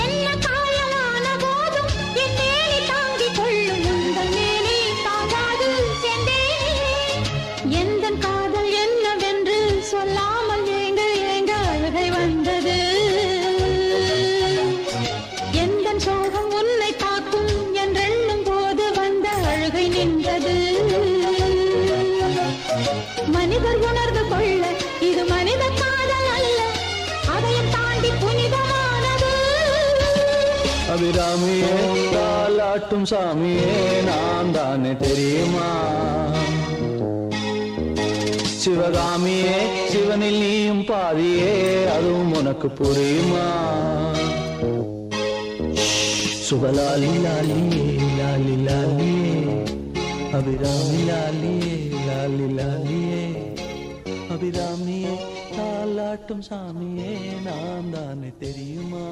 என்ன காயலான போதும் என் மேனி தாங்கிக் கொள்ளும் உந்தன் மேனி தாங்காது செந்தேனே. எந்தன் காதல் என்னவென்று சொல்லாமல் ஏங்க ஏங்க அழுகை வந்தது. எந்தன் சோகம் உன்னை காக்கும் என்றெண்ணும் போது வந்த அழுகை நின்றது. மனிதர் உணர்ந்து கொள்ள இது மனித காதல் அல்ல, அதையும் தாண்டி புனிதமானது. அபிராமியே தாலாட்டும் சாமியே நான் தானே தெரியுமா? சிவகாமியே சிவனில் நீயும் பாதியே அதுவும் உனக்கு புரியுமா? சுபலாலி லாலியே லாலி லாலியே அபிராமி லாலியே லாலி லாலியே அபிராமியே தாலாட்டும் சாமியே நான் தானே தெரியுமா?